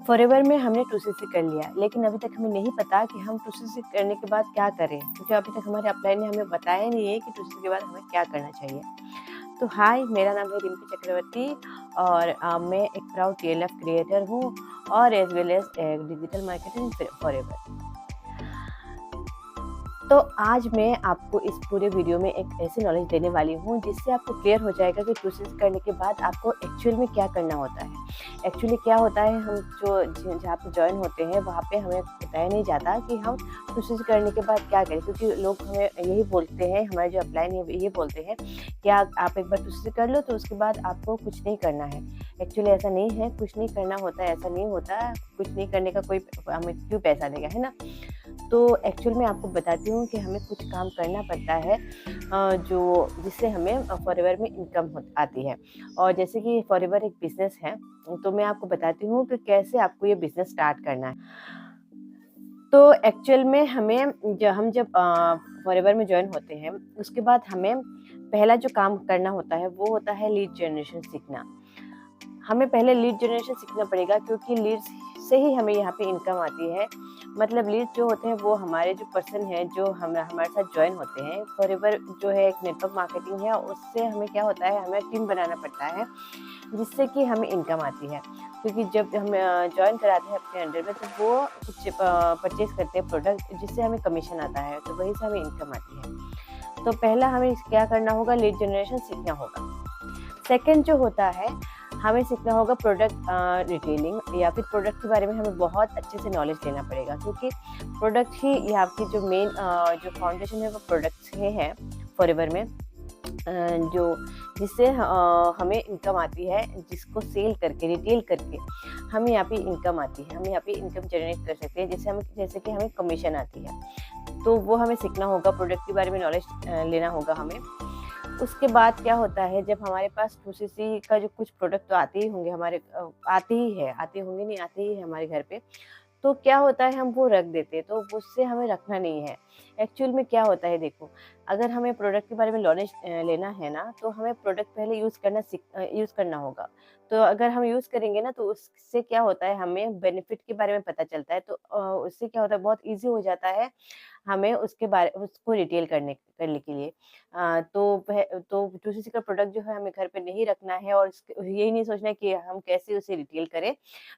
Forever में हमने 2सीसी कर लिया, लेकिन अभी तक हमें नहीं पता कि हम 2सीसी करने के बाद क्या करें, क्योंकि अभी तक हमारे अपलाइन ने हमें बताया नहीं है कि 2सीसी के बाद हमें क्या करना चाहिए। तो हाय, मेरा नाम है रिम्पी चक्रवर्ती और मैं एक प्राउड टीएलएफ क्रिएटर हूँ और as well as digital marketing forever. तो आज मैं आपको इस पूरे वीडियो में एक ऐसी नॉलेज देने वाली हूँ जिससे आपको क्लियर हो जाएगा कि 2सीसी करने के बाद आपको एक्चुअल में क्या करना होता है। एक्चुअली क्या होता है, हम जहाँ पे जॉइन होते हैं वहाँ पे हमें बताया नहीं जाता कि हम 2सीसी करने के बाद क्या करें, क्योंकि लोग हमें यही बोलते हैं, हमारे जो अपलाइन है ये बोलते हैं कि आप एक बार 2सीसी कर लो तो उसके बाद आपको कुछ नहीं करना है। एक्चुअली ऐसा नहीं है, कुछ नहीं करना होता है, ऐसा नहीं होता। कुछ नहीं करने का कोई हमें क्यों पैसा देगा, है ना। तो एक्चुअल में आपको बताती हूँ कि हमें कुछ काम करना पड़ता है जो जिससे हमें फॉरएवर में इनकम आती है। और जैसे कि फॉरएवर एक बिज़नेस है, तो मैं आपको बताती हूँ कि कैसे आपको ये बिज़नेस स्टार्ट करना है। तो एक्चुअल में हम जब फॉरएवर में जॉइन होते हैं, उसके बाद हमें पहला जो काम करना होता है वो होता है लीड जनरेशन सीखना। हमें पहले लीड जनरेशन सीखना पड़ेगा, क्योंकि लीड्स से ही हमें यहाँ पे इनकम आती है। मतलब लीड जो होते हैं वो हमारे जो पर्सन हैं जो हमारे साथ जॉइन होते हैं। फॉरएवर जो है एक नेटवर्क मार्केटिंग है, उससे हमें क्या होता है, हमें टीम बनाना पड़ता है जिससे कि हमें इनकम आती है। क्योंकि जब हम जॉइन कराते हैं अपने अंडर में, तो वो कुछ परचेज करते हैं प्रोडक्ट जिससे हमें कमीशन आता है, तो वहीं से हमें इनकम आती है। तो पहला हमें क्या करना होगा, लीड जनरेशन सीखना होगा। सेकंड जो होता है, हमें सीखना होगा प्रोडक्ट रिटेलिंग, या फिर प्रोडक्ट के बारे में हमें बहुत अच्छे से नॉलेज लेना पड़ेगा, क्योंकि प्रोडक्ट ही यहाँ की जो मेन जो फाउंडेशन है वो प्रोडक्ट्स ही है फॉरएवर में। जो जिससे हमें इनकम आती है, जिसको सेल करके रिटेल करके हमें यहाँ पे इनकम आती है, हम यहाँ पे इनकम जनरेट कर सकते हैं, जैसे कि हमें कमीशन आती है। तो वो हमें सीखना होगा, प्रोडक्ट के बारे में नॉलेज लेना होगा हमें। उसके बाद क्या होता है, जब हमारे पास 2सीसी का जो कुछ प्रोडक्ट तो आते ही होंगे हमारे आते ही है, आते होंगे नहीं, आते ही है हमारे घर पे। तो क्या होता है, हम वो रख देते हैं, तो उससे हमें रखना नहीं है। एक्चुअल में क्या होता है, देखो, अगर हमें प्रोडक्ट के बारे में नॉलेज लेना है ना, तो हमें प्रोडक्ट पहले यूज़ करना होगा। तो अगर हम यूज़ करेंगे ना, तो उससे क्या होता है, हमें बेनिफिट के बारे में पता चलता है। तो उससे क्या होता है, बहुत ईज़ी हो जाता है हमें उसको रिटेल करने के लिए। तो 2सीसी का प्रोडक्ट जो है हमें घर पे नहीं रखना है, और यही नहीं सोचना है कि हम कैसे उसे रिटेल करें।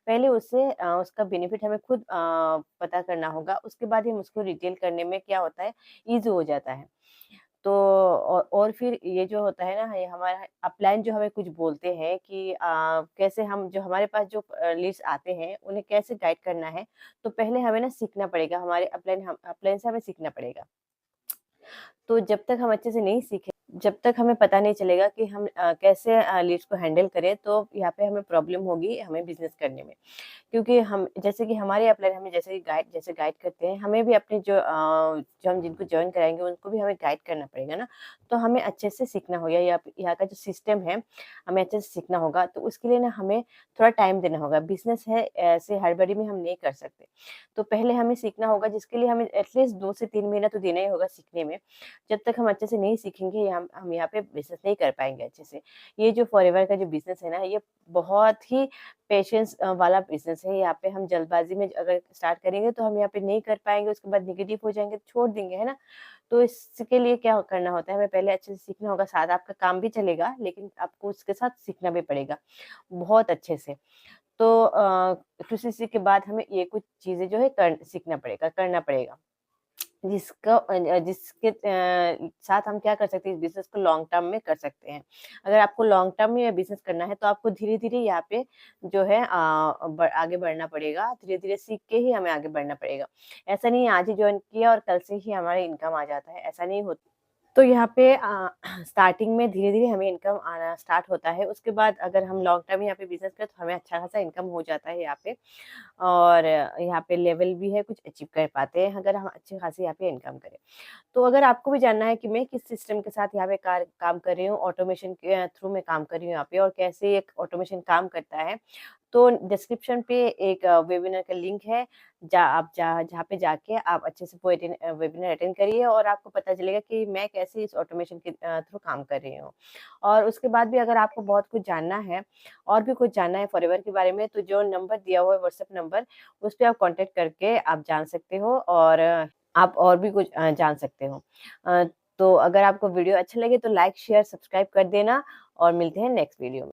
पहले उसका बेनिफिट हमें खुद पता करना होगा, उसके बाद ही हम उसको रिटेल करने में क्या होता है, ईज़ी हो जाता है। तो और फिर ये जो होता है ना, ये हमारा अपलाइन जो हमें कुछ बोलते हैं कि कैसे हम जो हमारे पास जो लीड्स आते हैं उन्हें कैसे गाइड करना है। तो पहले हमें ना सीखना पड़ेगा, हमारे अपलाइन से हमें सीखना पड़ेगा। तो जब तक हम अच्छे से नहीं सीखे, जब तक हमें पता नहीं चलेगा कि हम कैसे लीड्स को हैंडल करें, तो यहाँ पे हमें प्रॉब्लम होगी हमें बिज़नेस करने में। क्योंकि हम जैसे कि हमारे अपलाइन हमें जैसे गाइड करते हैं, हमें भी अपने जो हम जिनको जॉइन कराएँगे उनको भी हमें गाइड करना पड़ेगा ना। तो हमें अच्छे से सीखना होगा, या यहाँ का जो सिस्टम है, हमें अच्छे से सीखना होगा। तो उसके लिए ना हमें थोड़ा टाइम देना होगा। बिज़नेस है, ऐसे हड़बड़ी में हम नहीं कर सकते। तो पहले हमें सीखना होगा, जिसके लिए हमें एटलीस्ट 2 से 3 महीना तो देना ही होगा सीखने में। जब तक हम अच्छे से नहीं सीखेंगे, हम यहाँ पे बिज़नेस नहीं कर पाएँगे अच्छे से। ये जो फॉरएवर का जो बिज़नेस है ना, ये बहुत ही पेशेंस वाला बिज़नेस है। यहाँ पे हम जल्दबाज़ी में अगर स्टार्ट करेंगे तो हम यहाँ पे नहीं कर पाएँगे, उसके बाद नेगेटिव हो जाएँगे तो छोड़ देंगे, है ना? तो इसके लिए क्या करना होता है, हमें पहले अच्छे से सीखना होगा। साथ आपका काम भी चलेगा, लेकिन आपको उसके साथ सीखना भी पड़ेगा, बहुत अच्छे से। तो 2सीसी के बाद हमें ये कुछ चीज़ें जो है सीखना पड़ेगा, करना पड़ेगा। जिसके साथ हम क्या कर सकते हैं, इस बिज़नेस को लॉन्ग टर्म में कर सकते हैं। अगर आपको लॉन्ग टर्म में ये बिज़नेस करना है, तो आपको धीरे-धीरे यहाँ पे जो है आगे बढ़ना पड़ेगा। धीरे-धीरे सीख के ही हमें आगे बढ़ना पड़ेगा। ऐसा नहीं है आज ही जॉइन किया और कल से ही हमारा इनकम आ जाता है, ऐसा नहीं होता। तो यहाँ पे स्टार्टिंग में धीरे-धीरे हमें इनकम आना स्टार्ट होता है। उसके बाद अगर हम लॉन्ग टर्म यहाँ पे बिज़नेस करें, तो हमें अच्छा खासा इनकम हो जाता है यहाँ पे। और यहाँ पे लेवल भी है, कुछ अचीव कर पाते हैं अगर हम अच्छी खासी यहाँ पे इनकम करें। तो अगर आपको भी जानना है कि मैं किस सिस्टम के साथ यहाँ पे काम कर रही हूँ, ऑटोमेशन के थ्रू मैं काम कर रही हूँ यहाँ पे, और कैसे एक ऑटोमेशन काम करता है, तो डिस्क्रिप्शन पे एक वेबिनार का लिंक है, जहाँ पे जाके आप अच्छे से वो वेबिनार अटेंड करिए और आपको पता चलेगा कि मैं कैसे इस ऑटोमेशन के थ्रू काम कर रही हूँ। और उसके बाद भी अगर आपको बहुत कुछ जानना है और भी कुछ जानना है फॉरएवर के बारे में, तो जो नंबर दिया हुआ है व्हाट्सएप नंबर, उस पे आप कॉन्टैक्ट करके आप जान सकते हो और आप और भी कुछ जान सकते हो। तो अगर आपको वीडियो अच्छा लगे तो लाइक, शेयर, सब्सक्राइब कर देना और मिलते हैं नेक्स्ट वीडियो में।